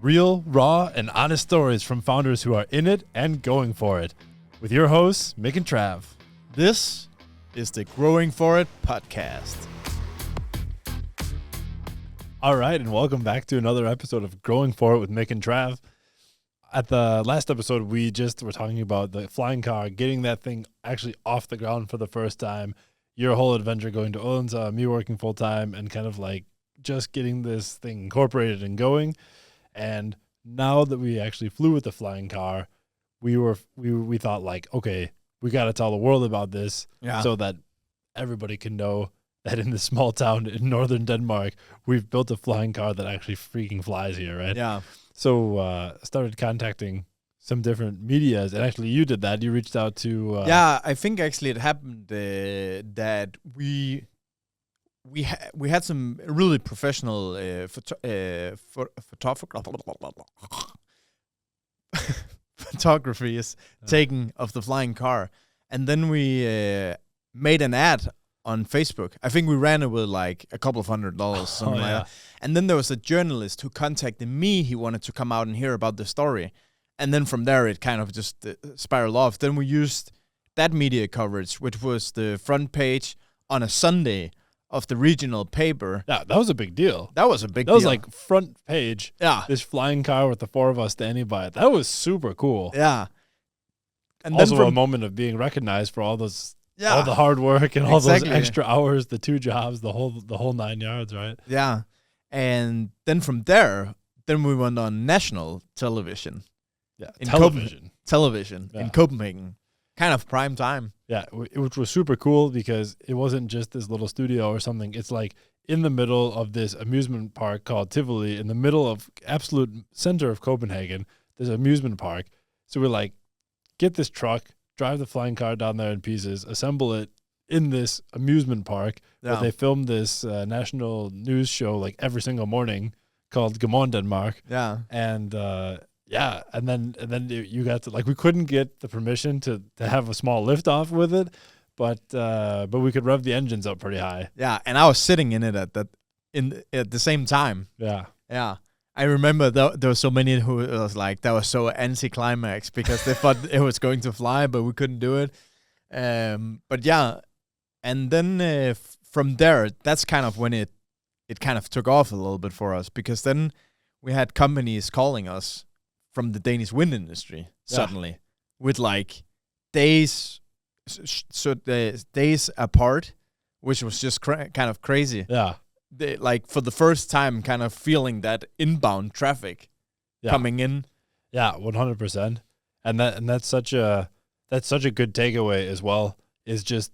Real, raw, and honest stories from founders who are in it and going for it. With your hosts, Mik and Trav. This is the Growing For It podcast. All right, and welcome back to another episode of Growing For It with Mik and Trav. At the last episode, we just were talking about the flying car, getting that thing actually off the ground for the first time, your whole adventure going to Odense, me working full-time, and kind of like just getting this thing incorporated and going. And now that we actually flew with the flying car, we thought like, okay, we got to tell the world about this so that everybody can know that in this small town in northern Denmark, we've built a flying car that actually freaking flies here, right? Yeah. So started contacting some different medias, and actually you did that. You reached out to... I think actually it happened that we had some really professional photography taken of the flying car, and then we made an ad on Facebook. I think we ran it with like a couple of $100, something like that. And then there was a journalist who contacted me. He wanted to come out and hear about the story, and then from there it kind of just spiraled off. Then we used that media coverage, which was the front page on a Sunday of the regional paper. Yeah, that was a big deal. That was a big deal. deal. That was like front page. Yeah. This flying car with the four of us standing by it. That was super cool. Yeah. And also a moment of being recognized for all those, all the hard work and all those extra hours, the 2 jobs, the whole 9 yards, right? Yeah. And then from there, we went on national television. Yeah, television in Copenhagen. Kind of prime time. Yeah, which was super cool because it wasn't just this little studio or something. It's like in the middle of this amusement park called Tivoli, in the middle of absolute center of Copenhagen. There's an amusement park. So we're like, get this truck, drive the flying car down there in pieces, assemble it in this amusement park where they filmed this national news show like every single morning called Good Morning Denmark. Yeah. And and then you got to, like, we couldn't get the permission to have a small liftoff with it, but we could rev the engines up pretty high. Yeah, and I was sitting in it at the same time. Yeah. Yeah. I remember there were so many who was like, that was so anticlimax because they thought it was going to fly, but we couldn't do it. But yeah, and then from there, that's kind of when it kind of took off a little bit for us, because then we had companies calling us from the Danish wind industry suddenly with like days apart, which was just kind of crazy. Yeah. They, like, for the first time, kind of feeling that inbound traffic coming in. Yeah, 100%. And that's such a good takeaway as well, is just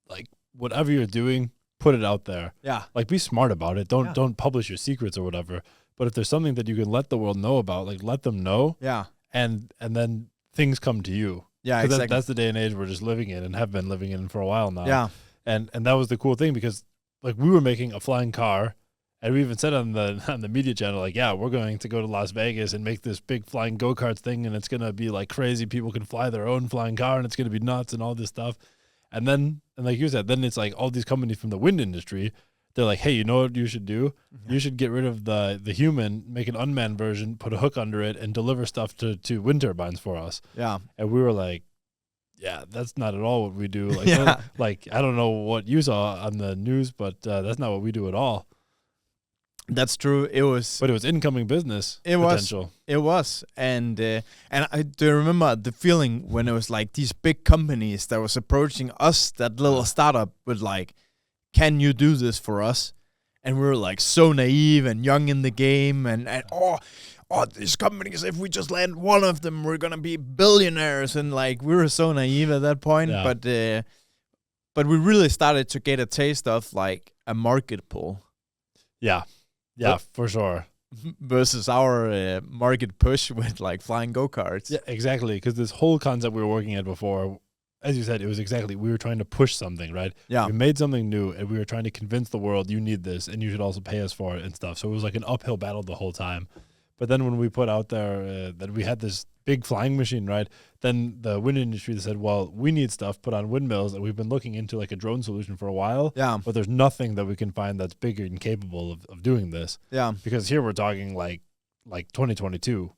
like whatever you're doing, put it out there. Yeah. Like, be smart about it. Don't publish your secrets or whatever. But if there's something that you can let the world know about, like, let them know. Yeah. And then things come to you. Yeah, exactly. That's the day and age we're just living in and have been living in for a while now. Yeah. And that was the cool thing, because like we were making a flying car, and we even said on the media channel, like, yeah, we're going to go to Las Vegas and make this big flying go-kart thing, and it's going to be like crazy. People can fly their own flying car, and it's going to be nuts and all this stuff. And then, and like you said, then it's like all these companies from the wind industry, they're like, hey, you know what you should do? Mm-hmm. You should get rid of the human, make an unmanned version, put a hook under it, and deliver stuff to wind turbines for us. Yeah. And we were like, yeah, that's not at all what we do. Like, like, I don't know what you saw on the news, but that's not what we do at all. That's true. But it was incoming business potential. It was. And I do remember the feeling when it was like these big companies that was approaching us, that little startup, with like, can you do this for us? And we were like so naive and young in the game, and these companies, if we just land one of them, we're gonna be billionaires. And like, we were so naive at that point. Yeah. But we really started to get a taste of like a market pull. Yeah, for sure. Versus our market push with like flying go-karts. Yeah, exactly. Because this whole concept we were working at before, as you said, it was exactly, we were trying to push something, right? Yeah. We made something new, and we were trying to convince the world, you need this, and you should also pay us for it and stuff. So it was like an uphill battle the whole time. But then when we put out there that we had this big flying machine, right, then the wind industry said, well, we need stuff put on windmills, and we've been looking into like a drone solution for a while. Yeah. But there's nothing that we can find that's bigger and capable of doing this. Yeah. Because here we're talking like like 2022.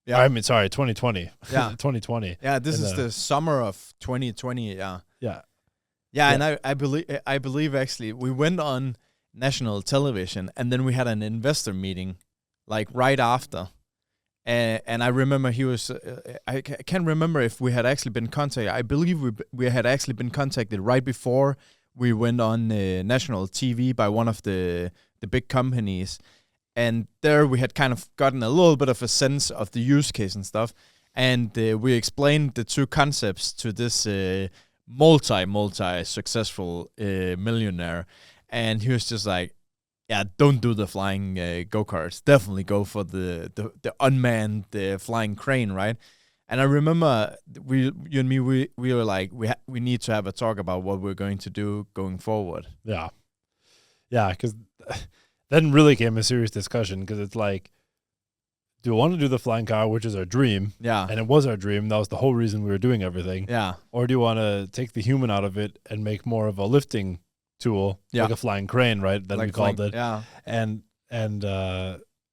Yeah. I mean, sorry, 2020. Yeah. 2020. Yeah, this is the summer of 2020. Yeah. Yeah. Yeah, and I believe actually we went on national television, and then we had an investor meeting, like right after. And I remember he was. I can't remember if we had actually been contacted. I believe we had actually been contacted right before we went on national TV by one of the big companies, and there we had kind of gotten a little bit of a sense of the use case and stuff, and we explained the two concepts to this multi successful millionaire, and he was just like, yeah, don't do the flying go-karts. Definitely go for the unmanned flying crane, right? And I remember you and me, we were like, we need to have a talk about what we're going to do going forward. Yeah. Yeah, because then really came a serious discussion, because it's like, do we want to do the flying car, which is our dream? Yeah. And it was our dream. That was the whole reason we were doing everything. Yeah. Or do you want to take the human out of it and make more of a lifting tool, like a flying crane, right? That we called it. Yeah. And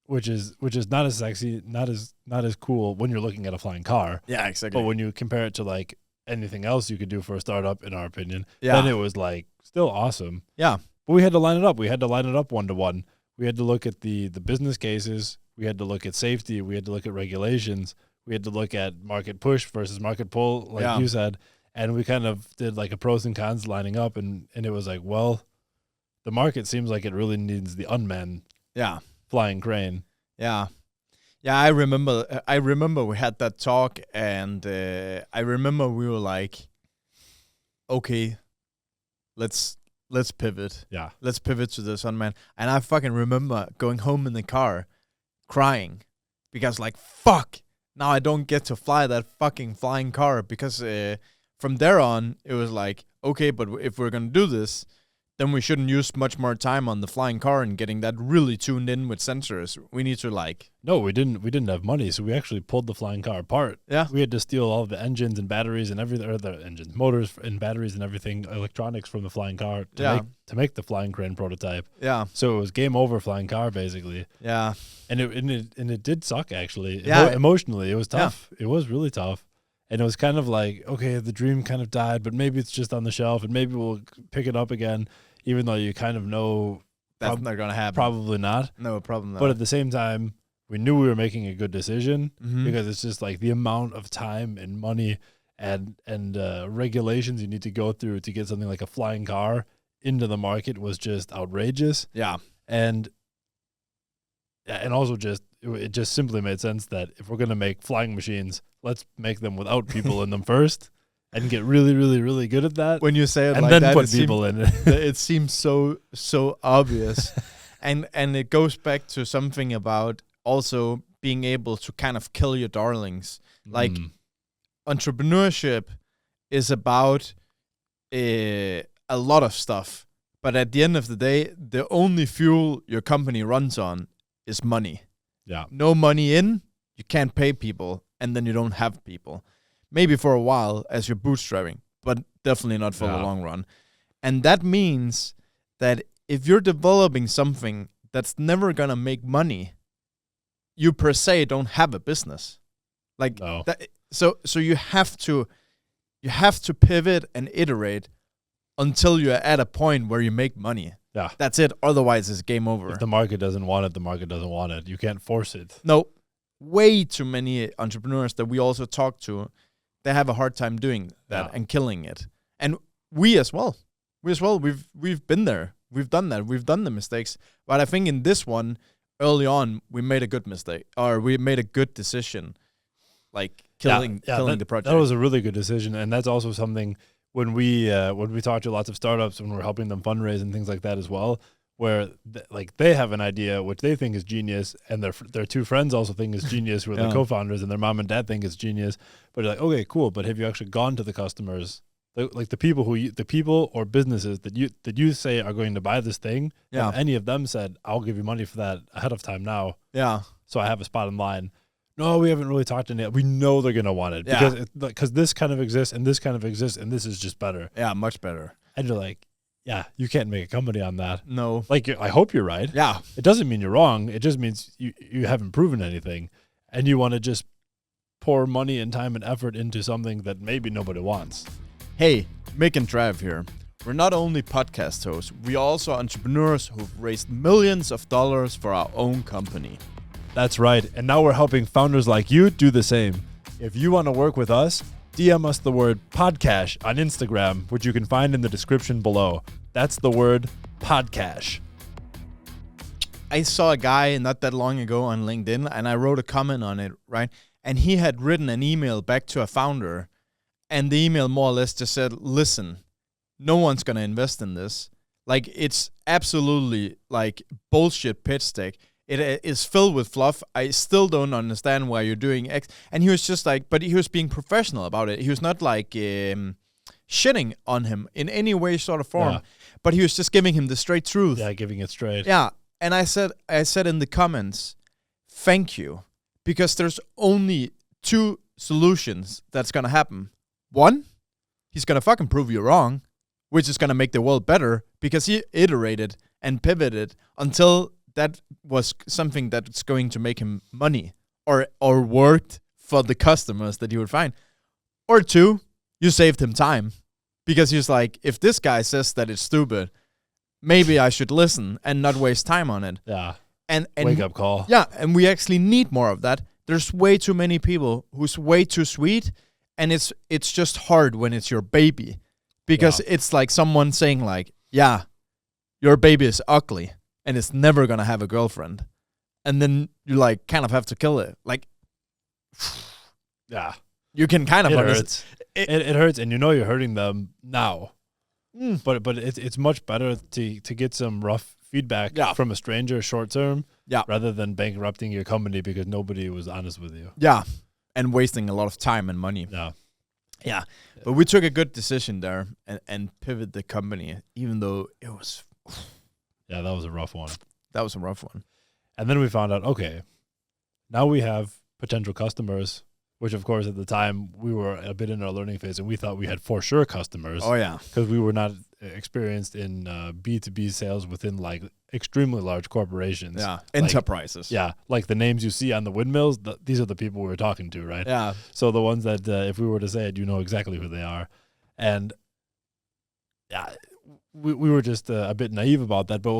which is not as sexy, not as cool when you're looking at a flying car. Yeah, exactly. But when you compare it to like anything else you could do for a startup, in our opinion, then it was like still awesome. Yeah. But we had to line it up. We had to line it up 1-to-1. We had to look at the business cases. We had to look at safety. We had to look at regulations. We had to look at market push versus market pull, like you said. And we kind of did like a pros and cons lining up, and it was like, well, the market seems like it really needs the unmanned flying crane. Yeah. Yeah, I remember we had that talk, and I remember we were like, okay, let's pivot. Yeah. Let's pivot to this unmanned. And I fucking remember going home in the car crying, because like, fuck, now I don't get to fly that fucking flying car, because from there on, it was like, okay, but if we're going to do this, then we shouldn't use much more time on the flying car and getting that really tuned in with sensors. We need to like... No, we didn't have money, so we actually pulled the flying car apart. Yeah. We had to steal all the engines and batteries and everything, or the engines, motors and batteries and everything, electronics from the flying car to make the flying crane prototype. Yeah. So it was game over flying car, basically. Yeah. And it did suck, actually. Yeah. Emotionally, it was tough. Yeah. It was really tough. And it was kind of like, okay, the dream kind of died, but maybe it's just on the shelf, and maybe we'll pick it up again, even though you kind of know that's not going to happen. Probably not. No, probably not. But at the same time, we knew we were making a good decision, because it's just like the amount of time and money and regulations you need to go through to get something like a flying car into the market was just outrageous. Yeah. And also it just simply made sense that if we're going to make flying machines, let's make them without people in them first, and get really, really, really good at that. When you say it and like then that, put people in it. It seems so obvious. and it goes back to something about also being able to kind of kill your darlings. Like entrepreneurship is about a lot of stuff, but at the end of the day, the only fuel your company runs on is money. Yeah. No money in, you can't pay people, and then you don't have people. Maybe for a while as you're bootstrapping, but definitely not for the long run. And that means that if you're developing something that's never going to make money, you per se don't have a business. Like that, so you have to pivot and iterate until you're at a point where you make money. Yeah. That's it. Otherwise, it's game over. If the market doesn't want it, the market doesn't want it. You can't force it. No. Way too many entrepreneurs that we also talk to, they have a hard time doing that and killing it. And we as well. We've been there. We've done that. We've done the mistakes. But I think in this one, early on, we made a good mistake, or we made a good decision, like killing the project. That was a really good decision, and that's also something when we talk to lots of startups, when we're helping them fundraise and things like that as well, where they have an idea which they think is genius, and their two friends also think is genius, who are the co-founders, and their mom and dad think is genius. But you're like, okay, cool, but have you actually gone to the customers, like the people or businesses that you say are going to buy this thing? Yeah. Have any of them said, I'll give you money for that ahead of time now? Yeah. So I have a spot in line. No, we haven't really talked to any. We know they're gonna want it because this kind of exists and this kind of exists, and this is just better. Yeah, much better. And you're like, yeah, you can't make a company on that. No. Like, I hope you're right. Yeah. It doesn't mean you're wrong. It just means you haven't proven anything, and you want to just pour money and time and effort into something that maybe nobody wants. Hey, Mik and Trav here. We're not only podcast hosts, we are also entrepreneurs who've raised millions of dollars for our own company. That's right. And now we're helping founders like you do the same. If you want to work with us, DM us the word podcast on Instagram, which you can find in the description below. That's the word podcast. I saw a guy not that long ago on LinkedIn, and I wrote a comment on it, right? And he had written an email back to a founder, and the email more or less just said, listen, no one's going to invest in this. Like, it's absolutely like bullshit pitch deck. It is filled with fluff. I still don't understand why you're doing X. And he was just like, but he was being professional about it. He was not like shitting on him in any way, sort of form. Yeah. But he was just giving him the straight truth. Yeah, giving it straight. Yeah. And I said in the comments, thank you. Because there's only two solutions that's going to happen. One, he's going to fucking prove you wrong, which is going to make the world better because he iterated and pivoted until that was something that's going to make him money or worked for the customers that he would find. Or two, you saved him time because he was like, if this guy says that it's stupid, maybe I should listen and not waste time on it. Yeah. And wake up call. Yeah, and we actually need more of that. There's way too many people who's way too sweet, and it's just hard when it's your baby because it's like someone saying like, yeah, your baby is ugly and it's never going to have a girlfriend. And then you like kind of have to kill it. Like, yeah, you can kind of it hurts. It hurts, and you know you're hurting them now. But it's much better to get some rough feedback from a stranger short term rather than bankrupting your company because nobody was honest with you. Yeah, and wasting a lot of time and money. Yeah. But we took a good decision there and pivot the company, even though it was... Yeah, that was a rough one. That was a rough one. And then we found out, okay, now we have potential customers, which of course at the time we were a bit in our learning phase and we thought we had for sure customers. Oh yeah. Because we were not experienced in B2B sales within like extremely large corporations. Yeah. Enterprises. Yeah. Like the names you see on the windmills, these are the people we were talking to, right? Yeah. So the ones that if we were to say it, you know exactly who they are. And yeah, we were just a bit naive about that, but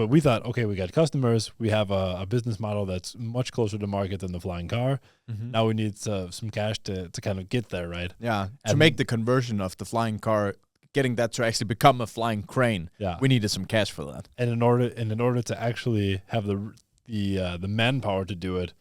we thought, okay, we got customers, we have a business model that's much closer to market than the flying car. Mm-hmm. Now we need some cash to kind of get there, right? Yeah, to make the conversion of the flying car, getting that to actually become a flying crane. Yeah, we needed some cash for that. And in order to actually have the manpower to do it,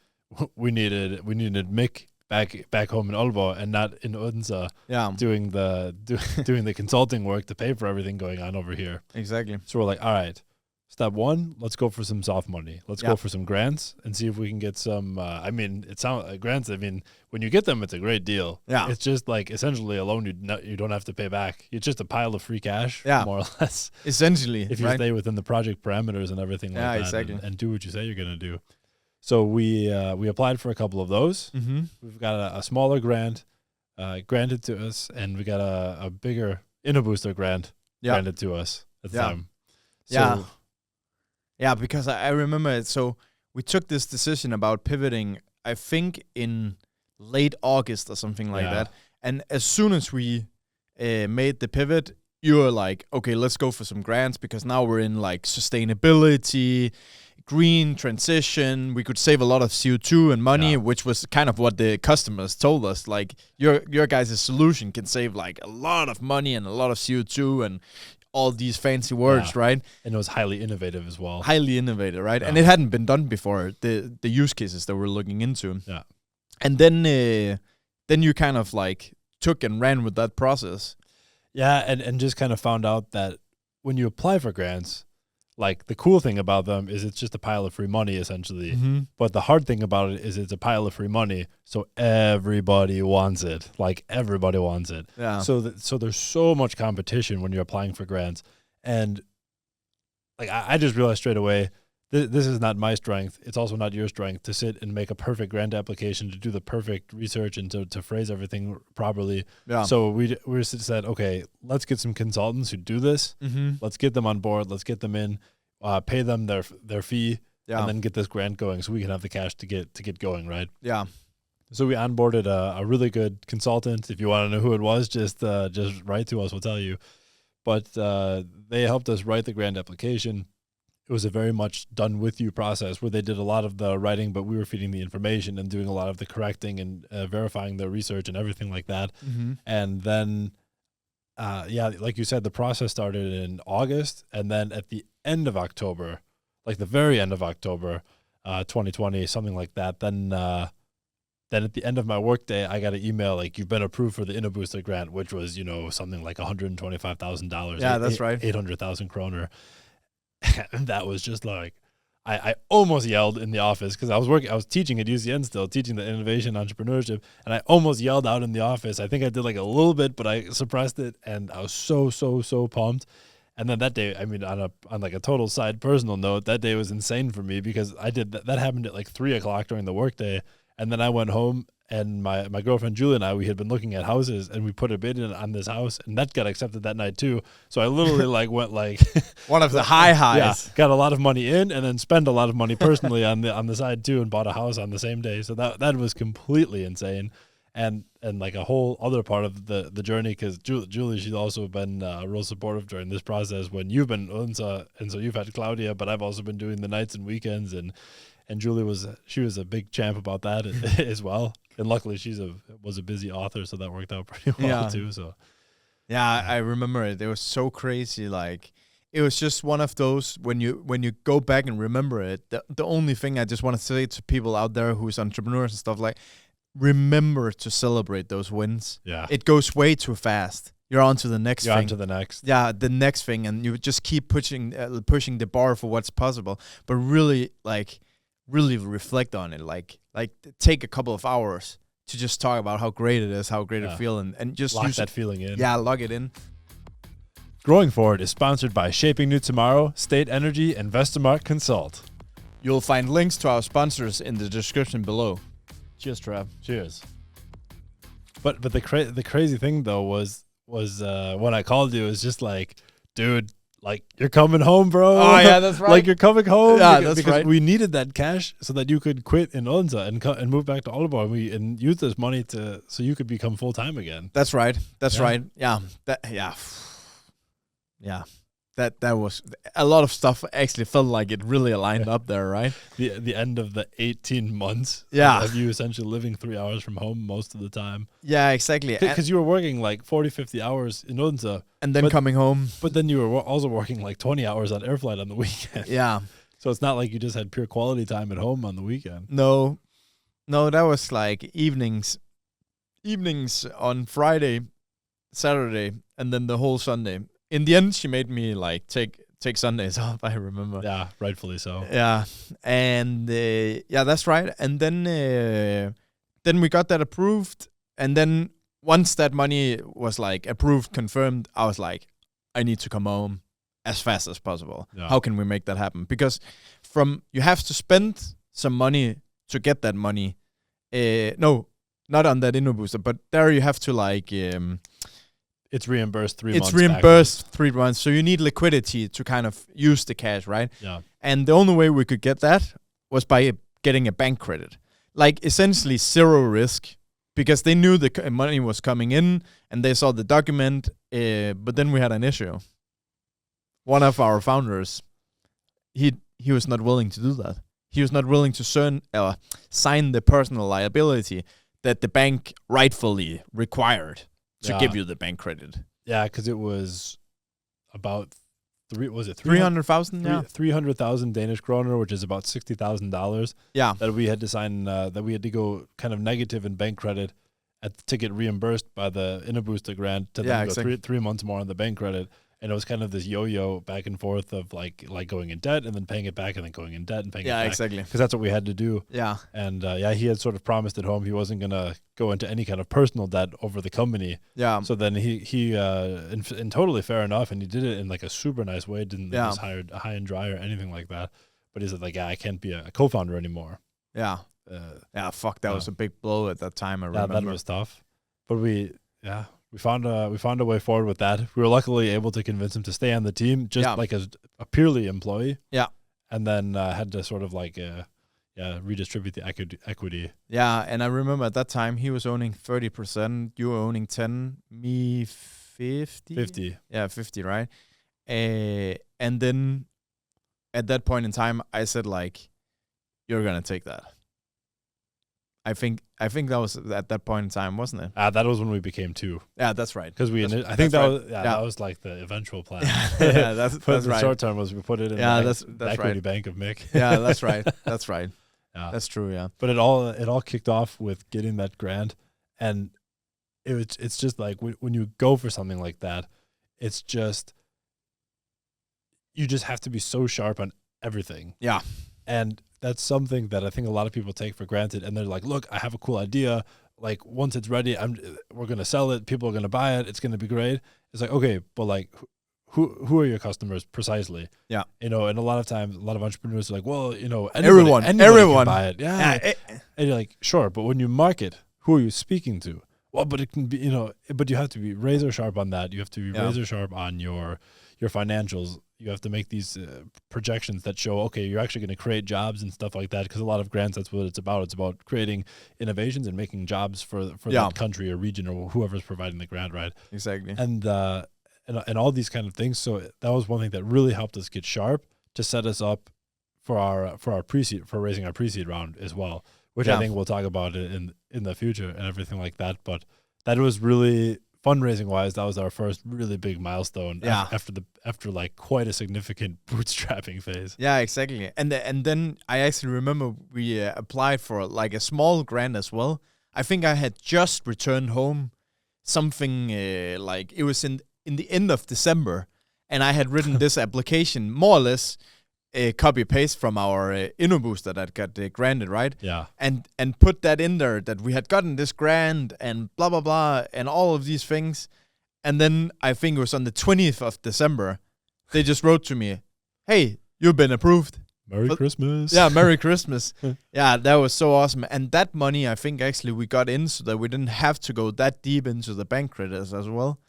we needed Mik back home in Aalborg and not in Odense doing the consulting work to pay for everything going on over here. Exactly. So we're like, all right, step one, let's go for some soft money. Let's go for some grants and see if we can get some, it sounds grants. I mean, when you get them, it's a great deal. Yeah. It's just like essentially a loan you don't have to pay back. It's just a pile of free cash, more or less. Essentially. If you stay within the project parameters and everything like that exactly. and do what you say you're going to do. So we applied for a couple of those. Mm-hmm. We've got a smaller grant granted to us, and we got a bigger InnoBooster grant granted to us at the time. So yeah, because I remember it. So we took this decision about pivoting, I think, in late August or something like that. And as soon as we made the pivot, you were like, okay, let's go for some grants because now we're in like sustainability, green transition. We could save a lot of CO2 and money, which was kind of what the customers told us. Like your guys' solution can save like a lot of money and a lot of CO2 and all these fancy words, right? And it was highly innovative as well. Highly innovative, right? Yeah. And it hadn't been done before, the use cases that we're looking into. Yeah. And then you kind of like took and ran with that process. Yeah, and just kind of found out that when you apply for grants, like the cool thing about them is it's just a pile of free money essentially. Mm-hmm. But the hard thing about it is it's a pile of free money, so everybody wants it. Like everybody wants it. Yeah. So there's so much competition when you're applying for grants, and like I just realized straight away this is not my strength. It's also not your strength to sit and make a perfect grant application, to do the perfect research, and to phrase everything properly. Yeah. So we said, okay, let's get some consultants who do this. Let's get them on board. Let's get them in, pay them their fee, and then get this grant going so we can have the cash to get going, right? Yeah. So we onboarded a really good consultant. If you want to know who it was, just write to us. We'll tell you. But they helped us write the grant application. It was a very much done with you process where they did a lot of the writing, but we were feeding the information and doing a lot of the correcting and verifying the research and everything like that. And then, like you said, the process started in August, and then at the end of October, like the very end of October, 2020, something like that. Then at the end of my workday, I got an email like, you've been approved for the InnoBooster grant, which was, something like $125,000. Yeah, that's right. 800,000 kroner. And that was just like, I almost yelled in the office because I was teaching at UCN still, teaching the innovation entrepreneurship, and I almost yelled out in the office. I think I did like a little bit, but I suppressed it, and I was so pumped. And then that day, I mean, on like a total side personal note, that day was insane for me because I did that happened at like 3:00 during the workday. And then I went home, and my girlfriend Julie and I, we had been looking at houses, and we put a bid in on this house, and that got accepted that night too. So I literally like went like one of the highs. Yeah, got a lot of money in, and then spent a lot of money personally on the side too, and bought a house on the same day. So that was completely insane, and like a whole other part of the journey, because Julie, she's also been real supportive during this process when you've been Unsa, and so you've had Claudia, but I've also been doing the nights and weekends, and Julie was a big champ about that as well. And luckily she was a busy author, so that worked out pretty well too. So yeah, I remember it. It was so crazy. Like, it was just one of those when you go back and remember it. The only thing I just want to say to people out there who's entrepreneurs and stuff, like, remember to celebrate those wins. Yeah, it goes way too fast. You're on to the next thing. You're on to the next. Yeah, the next thing, and you just keep pushing the bar for what's possible. But really reflect on it. Like take a couple of hours to just talk about how great it is, how great it feels, and just lock use that feeling in. Yeah, log it in. Growing Forward is sponsored by Shaping New Tomorrow, State Energy, and Vestermark Consult. You'll find links to our sponsors in the description below. Cheers, Trav. Cheers. But the crazy thing though was when I called you, it was just like, dude, like, you're coming home, bro. Oh yeah, that's right. Like, you're coming home. Yeah, because right. We needed that cash so that you could quit in Odense and move back to Aalborg and use this money so you could become full time again. That's right. That's right. Yeah. That was a lot of stuff. Actually felt like it really aligned up there, right? The end of the 18 months of you essentially living 3 hours from home most of the time. Yeah, exactly. Because you were working like 40, 50 hours in Odense. And then coming home. But then you were also working like 20 hours on Airflight on the weekend. Yeah. So it's not like you just had pure quality time at home on the weekend. No, that was like evenings on Friday, Saturday, and then the whole Sunday. In the end, she made me like take Sundays off, I remember. Yeah, rightfully so. Yeah, and that's right. And then we got that approved, and then once that money was like approved, confirmed, I was like, I need to come home as fast as possible. Yeah. How can we make that happen? Because you have to spend some money to get that money. No, not on that InnoBooster, but there you have to like. It's reimbursed 3 months. It's reimbursed 3 months. So you need liquidity to kind of use the cash, right? Yeah. And the only way we could get that was by getting a bank credit. Like, essentially zero risk, because they knew the money was coming in and they saw the document. But then we had an issue. One of our founders, he was not willing to do that. He was not willing to sign the personal liability that the bank rightfully required to give you the bank credit. Yeah, because it was about 300,000? Yeah, 300,000 Danish kroner, which is about $60,000. Yeah, that we had to sign. That we had to go kind of negative in bank credit to get reimbursed by the InnoBooster grant. To then go exactly. 3 months more on the bank credit. And it was kind of this yo-yo back and forth of like going in debt and then paying it back and then going in debt and paying it back. Yeah, exactly. Because that's what we had to do. Yeah. And he had sort of promised at home he wasn't going to go into any kind of personal debt over the company. Yeah. So then he and totally fair enough, and he did it in like a super nice way. Didn't just hire high and dry or anything like that. but he said like, yeah, I can't be a co-founder anymore. Yeah. Fuck, that was a big blow at that time. I remember. That was tough. But we found a way forward with that. We were luckily able to convince him to stay on the team, just like as a purely employee. Yeah. And then had to sort of like redistribute the equity. Yeah, and I remember at that time he was owning 30%, you were owning 10, me 50. 50. Yeah, 50, right? And then at that point in time, I said like, "You're gonna take that." I think that was at that point in time, wasn't it? That was when we became 2. Yeah, that's right. Because that was like the eventual plan. Yeah, that's the right. short term was we put it in the equity bank of Mik. Yeah, that's right. That's right. Yeah. That's true. Yeah. But it all kicked off with getting that grant, and it's just like when you go for something like that, it's just you just have to be so sharp on everything. Yeah. And that's something that I think a lot of people take for granted. And they're like, look, I have a cool idea. Like, once it's ready, we're going to sell it. People are going to buy it. It's going to be great. It's like, okay, but like, who are your customers precisely? Yeah. And a lot of times, a lot of entrepreneurs are like, well, everyone can buy it. Yeah. And you're like, sure. But when you market, who are you speaking to? Well, but it can be, but you have to be razor sharp on that. You have to be razor sharp on your financials. You have to make these projections that show, okay, you're actually going to create jobs and stuff like that. Because a lot of grants, that's what it's about. It's about creating innovations and making jobs for that country or region or whoever's providing the grant, right? Exactly. And all these kind of things. So that was one thing that really helped us get sharp to set us up for our pre-seed, for raising our pre-seed round as well, which I think we'll talk about in the future and everything like that. But that was really, fundraising wise, that was our first really big milestone after like quite a significant bootstrapping phase. Yeah, exactly. And then I actually remember we applied for like a small grant as well. I think I had just returned home, something like it was in the end of December, and I had written this application more or less copy paste from our Inno Booster that got granted, right? Yeah. And put that in there that we had gotten this grant and blah blah blah and all of these things. And then I think it was on the 20th of December, they just wrote to me, "Hey, you've been approved. Merry Christmas." Yeah, Merry Christmas. Yeah, that was so awesome. And that money, I think actually we got in so that we didn't have to go that deep into the bank credits as well.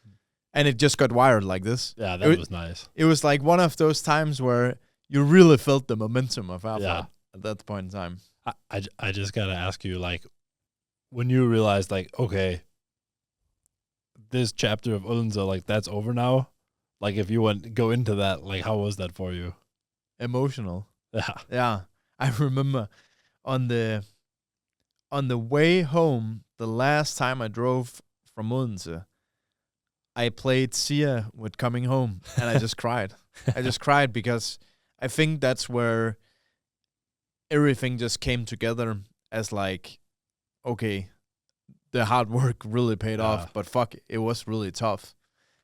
And it just got wired like this. Yeah, that was nice. It was like one of those times where you really felt the momentum of Alpha at that point in time. I just got to ask you, like, when you realized, like, okay, this chapter of Unza, like, that's over now, like, if you go into that, like, how was that for you? Emotional. Yeah. Yeah. I remember on the way home, the last time I drove from Unza, I played Sia with Coming Home, and I just cried. I just cried because I think that's where everything just came together as like, okay, the hard work really paid off, but fuck, it was really tough.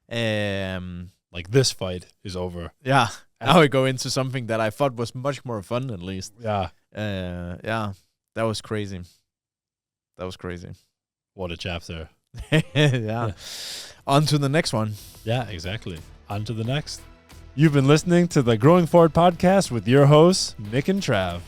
Like, this fight is over. Yeah. Now I go into something that I thought was much more fun, at least. Yeah. Yeah. That was crazy. What a chapter. Yeah. On to the next one. Yeah, exactly. On to the next. You've been listening to the Growing Forward podcast with your hosts, Mik and Trav.